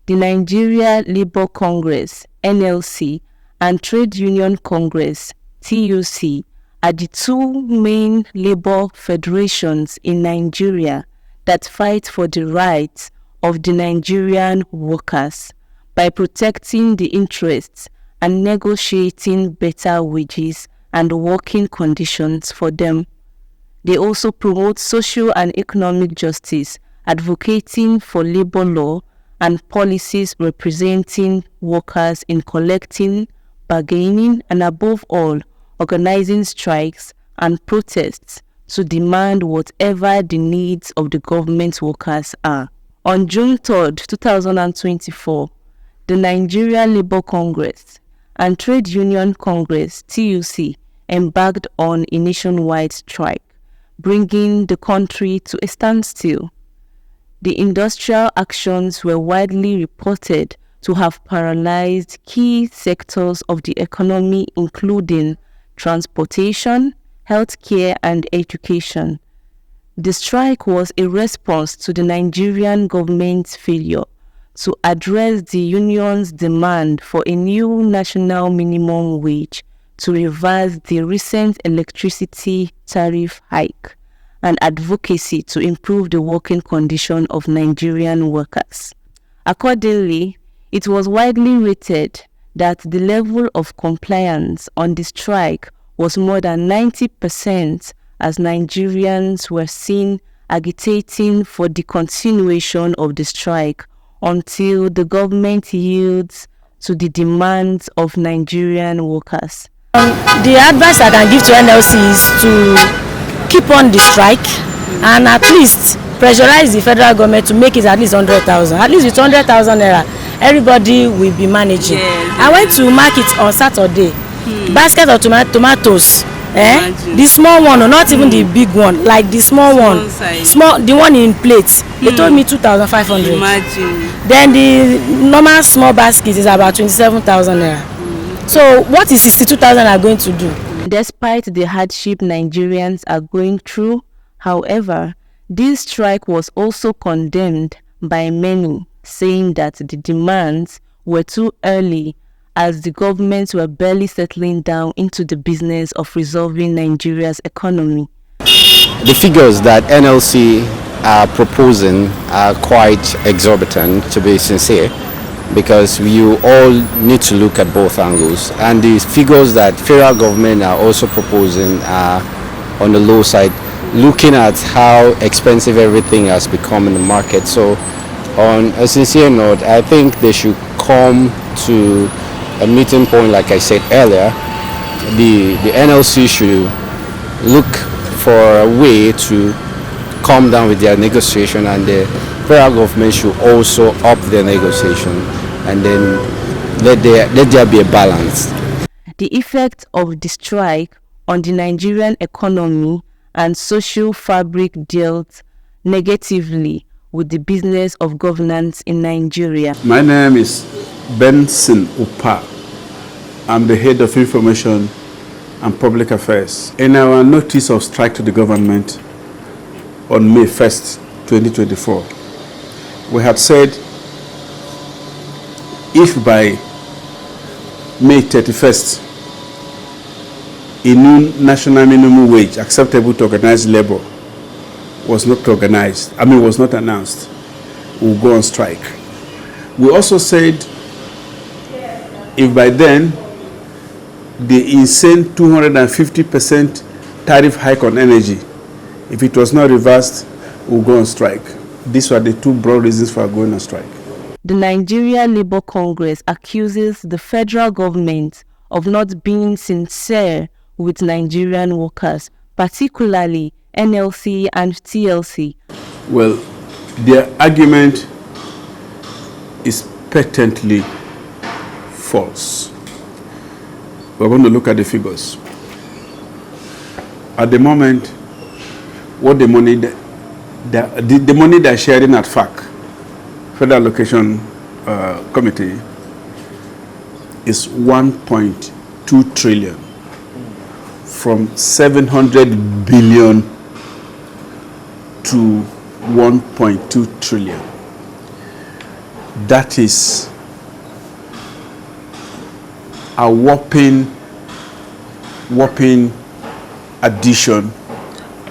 The Nigeria Labour Congress (NLC) and Trade Union Congress (TUC) are the two main labor federations in Nigeria that fight for the rights of the Nigerian workers by protecting the interests and negotiating better wages and working conditions for them. They also promote social and economic justice, advocating for labor law and policies representing workers in collecting, bargaining, and above all, organizing strikes and protests to demand whatever the needs of the government workers are. On June 3, 2024, the Nigeria Labour Congress and Trade Union Congress (TUC) embarked on a nationwide strike, bringing the country to a standstill. The industrial actions were widely reported to have paralyzed key sectors of the economy, including transportation, healthcare, and education. The strike was a response to the Nigerian government's failure to address the union's demand for a new national minimum wage to reverse the recent electricity tariff hike, and advocacy to improve the working condition of Nigerian workers. Accordingly, it was widely rated that the level of compliance on the strike was more than 90%, as Nigerians were seen agitating for the continuation of the strike until the government yields to the demands of Nigerian workers. The advice I can give to NLC is to keep on the strike and at least pressurize the federal government to make it at least 100,000. At least with 100,000 naira, everybody will be managing. Yes. I went to market on Saturday. Basket of tomatoes. The small one, or not even the big one, like the small one, the one in plates. They told me 2,500. Imagine. Then the normal small basket is about 27,000 naira. So what is 62,000 are going to do? Despite the hardship Nigerians are going through, however, this strike was also condemned by many, saying that the demands were too early as the governments were barely settling down into the business of resolving Nigeria's economy. The figures that NLC are proposing are quite exorbitant, to be sincere, because you all need to look at both angles, and the figures that federal government are also proposing are on the low side, looking at how expensive everything has become in the market. So on a sincere note, I think they should come to a meeting point. Like I said earlier, the NLC should look for a way to calm down with their negotiation, and the federal government should also up their negotiation, and then let there be a balance. The effect of the strike on the Nigerian economy and social fabric dealt negatively with the business of governance in Nigeria. My name is Benson Upa. I'm the head of information and public affairs. In our notice of strike to the government on May 1st, 2024, we had said if by May 31st a new national minimum wage acceptable to organized labor was not announced, we'll go on strike. We also said if by then the insane 250% tariff hike on energy, if it was not reversed, we'll go on strike. These were the two broad reasons for going on strike. The Nigeria Labour Congress accuses the federal government of not being sincere with Nigerian workers, particularly NLC and TLC. Well, their argument is patently false. We're going to look at the figures. At the moment, what the money they're sharing at FAC, Federal Allocation Committee, is 1.2 trillion. from 700 billion to 1.2 trillion. That is a whopping addition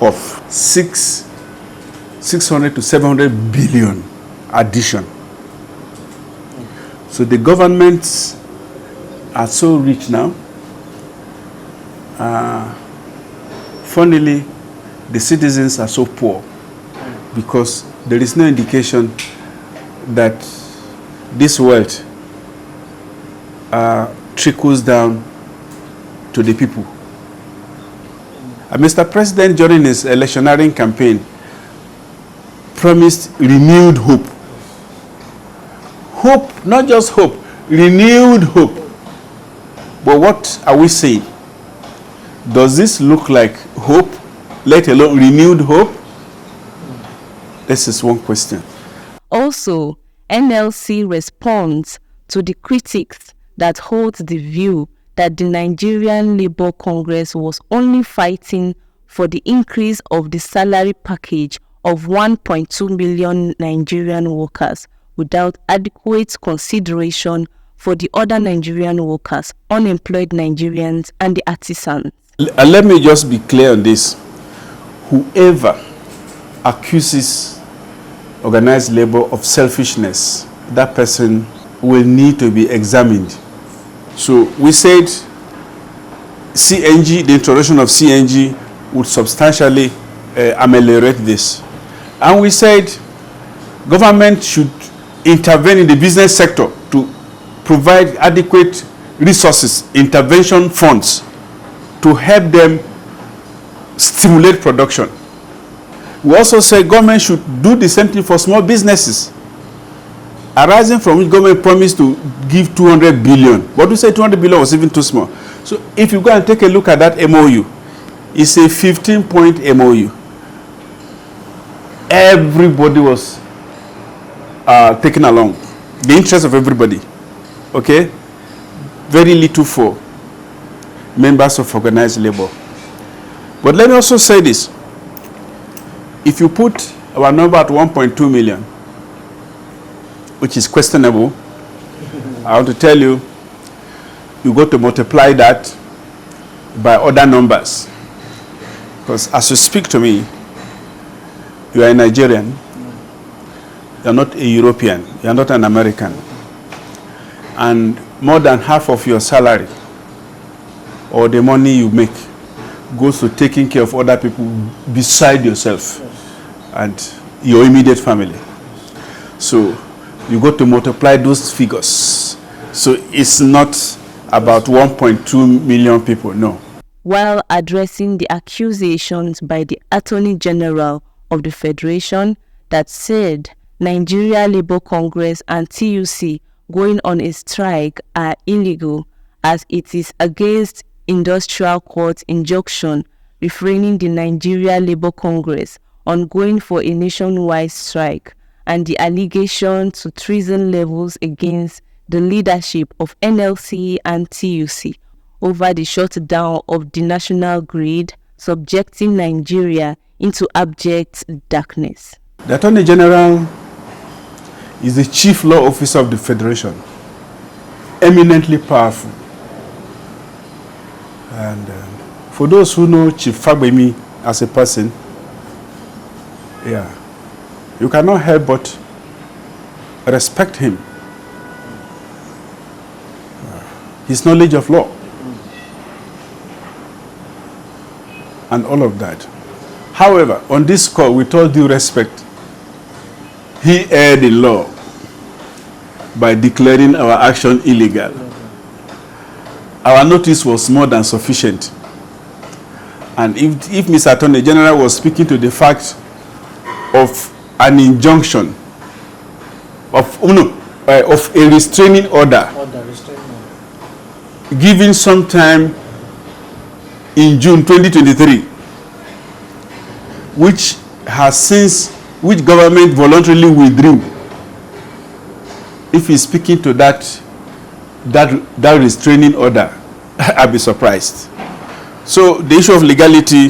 of 600 to 700 billion addition. So the governments are so rich now. Funnily, the citizens are so poor because there is no indication that this wealth trickles down to the people. Mr. President, during his electioneering campaign, promised renewed hope. Hope, not just hope, renewed hope. But what are we saying? Does this look like hope, let alone renewed hope? This is one question. Also, NLC responds to the critics that hold the view that the Nigerian Labour Congress was only fighting for the increase of the salary package of 1.2 million Nigerian workers without adequate consideration for the other Nigerian workers, unemployed Nigerians, and the artisans. Let me just be clear on this. Whoever accuses organized labor of selfishness, that person will need to be examined. So we said CNG, the introduction of CNG would substantially ameliorate this. And we said government should intervene in the business sector to provide adequate resources, intervention funds, to help them stimulate production. We also said government should do the same thing for small businesses, arising from which government promised to give 200 billion. But we said 200 billion was even too small. So if you go and take a look at that MOU, it's a 15-point MOU. Everybody was taken along. The interest of everybody. Okay? Very little for members of organized labor. But let me also say this. If you put our number at 1.2 million, which is questionable, I want to tell you, you got to multiply that by other numbers. Because as you speak to me, you are a Nigerian, you are not a European, you are not an American. And more than half of your salary or the money you make goes to taking care of other people beside yourself and your immediate family. So you got to multiply those figures. So it's not about 1.2 million people, no. While addressing the accusations by the Attorney General of the Federation that said Nigeria Labour Congress and TUC going on a strike are illegal as it is against industrial court injunction refraining the Nigeria Labour Congress on going for a nationwide strike, and the allegation to treason levels against the leadership of NLC and TUC over the shutdown of the national grid, subjecting Nigeria into abject darkness. The Attorney General is the chief law officer of the Federation, eminently powerful. And for those who know Chief Fagbemi as a person, you cannot help but respect him. His knowledge of law and all of that. However, on this call, with all due respect, he erred in law by declaring our action illegal. Our notice was more than sufficient. And if Mr. Attorney General was speaking to the fact of an injunction, of a restraining order, given sometime in June 2023, which government voluntarily withdrew. If he's speaking to that restraining order, I'll be surprised. So the issue of legality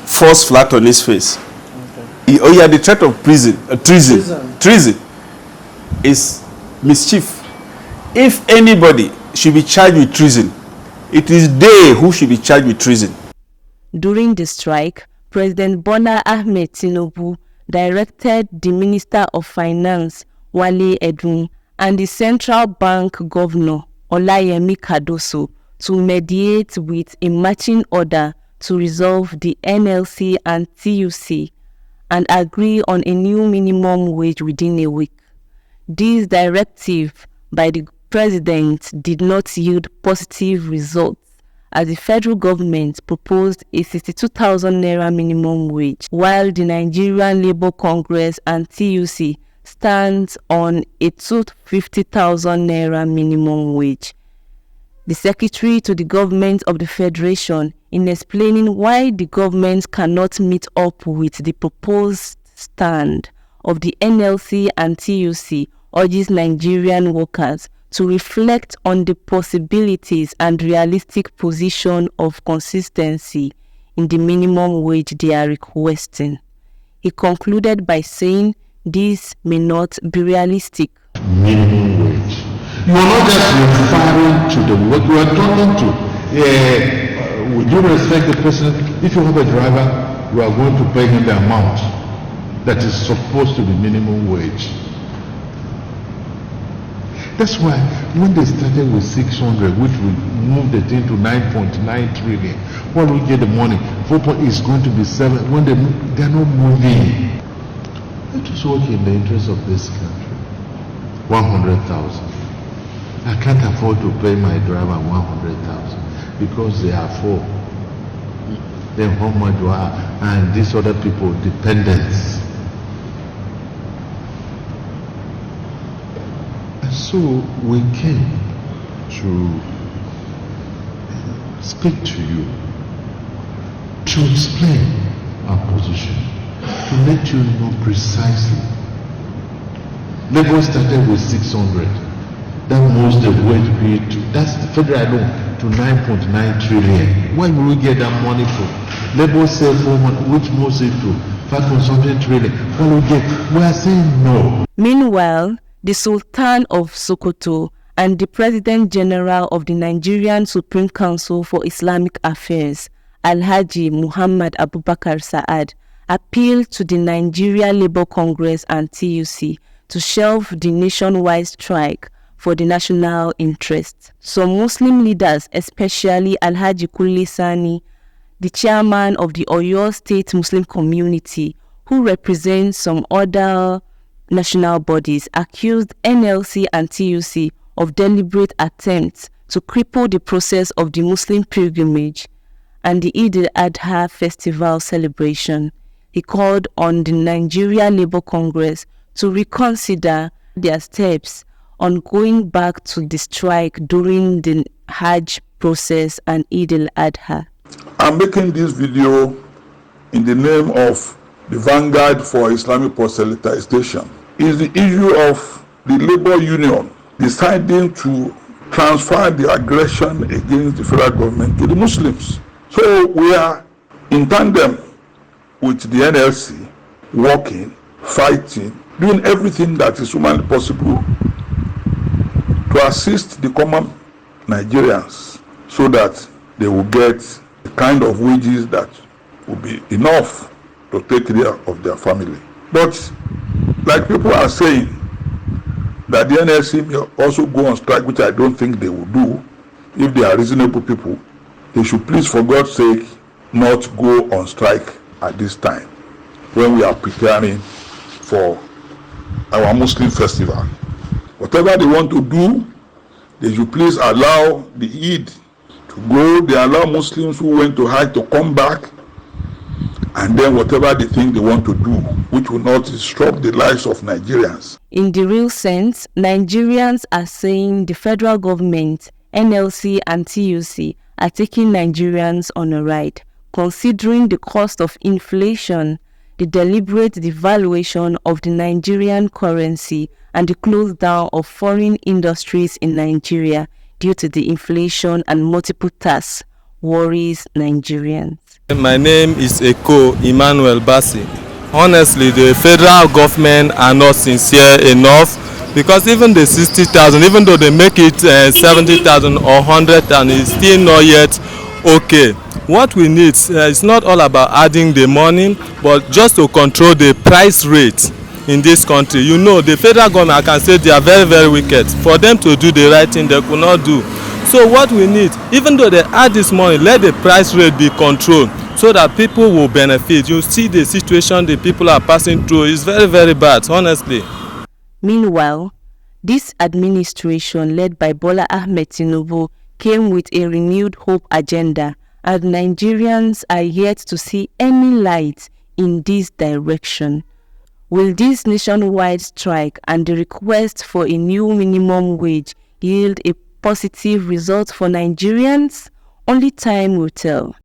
falls flat on his face. Okay. Oh yeah, the threat of treason is mischief. If anybody should be charged with treason, it is they who should be charged with treason. During the strike, President Bola Ahmed Tinubu directed the Minister of Finance, Wale Edun, and the Central Bank Governor, Olayemi Cardoso, to mediate with a matching order to resolve the NLC and TUC and agree on a new minimum wage within a week. This directive by the President did not yield positive results, as the federal government proposed a 62,000 naira minimum wage, while the Nigerian Labour Congress and TUC stands on a 250,000 naira minimum wage. The Secretary to the Government of the Federation, in explaining why the government cannot meet up with the proposed stand of the NLC and TUC, urges Nigerian workers to reflect on the possibilities and realistic position of consistency in the minimum wage they are requesting. He concluded by saying this may not be realistic. Minimum wage. You are not just referring to the work you are talking to. Would you respect the person? If you have a driver, you are going to pay him the amount that is supposed to be minimum wage. That's why when they started with 600, which we moved it into 9.9 trillion, when we get the money, 4 is going to be 7. When they're not moving, let us work in the interest of this country. 100,000. I can't afford to pay my driver 100,000 because they are 4. Then how much do I and these other people dependents? So we came to speak to you, to explain our position, to let you know precisely. Lagos started with 600. That moves the wage bill to, that's the federal loan, to 9.9 trillion. Where will we get that money from? Lagos said 400, which moves it to 5.something trillion. What will we get? We are saying no. Meanwhile, the Sultan of Sokoto and the President General of the Nigerian Supreme Council for Islamic Affairs, Alhaji Muhammad Abubakar Sa'ad, appealed to the Nigeria Labour Congress and TUC to shelve the nationwide strike for the national interest. Some Muslim leaders, especially Alhaji Kulli Sani, the chairman of the Oyo State Muslim community, who represents some other national bodies, accused NLC and TUC of deliberate attempts to cripple the process of the Muslim pilgrimage and the Eid al-Adha festival celebration. He called on the Nigeria Labour Congress to reconsider their steps on going back to the strike during the Hajj process and Eid al-Adha. I'm making this video in the name of the Vanguard for Islamic Proselytization. Is the issue of the labor union deciding to transfer the aggression against the federal government to the Muslims. So we are in tandem with the NLC, working, fighting, doing everything that is humanly possible to assist the common Nigerians so that they will get the kind of wages that will be enough to take care of their family. But like people are saying, that the NLC may also go on strike, which I don't think they will do. If they are reasonable people, they should please, for God's sake, not go on strike at this time when we are preparing for our Muslim festival. Whatever they want to do, they should please allow the Eid to go. They allow Muslims who went to Hajj to come back, and then whatever they think they want to do, which will not disrupt the lives of Nigerians. In the real sense, Nigerians are saying the federal government, NLC and TUC are taking Nigerians on a ride, considering the cost of inflation, the deliberate devaluation of the Nigerian currency, and the close down of foreign industries in Nigeria due to the inflation and multiple tasks worries Nigerians. My name is Eko Emmanuel Bassi. Honestly, the federal government are not sincere enough, because even the 60,000, even though they make it 70,000 or 100,000, it's still not yet okay. What we need is not all about adding the money, but just to control the price rate in this country. You know, the federal government, I can say they are very, very wicked. For them to do the right thing, they could not do. So what we need, even though they add this money, let the price rate be controlled so that people will benefit. You see the situation the people are passing through is very, very bad, honestly. Meanwhile, this administration led by Bola Ahmed Tinubu came with a renewed hope agenda, and Nigerians are yet to see any light in this direction. Will this nationwide strike and the request for a new minimum wage yield a positive result for Nigerians? Only time will tell.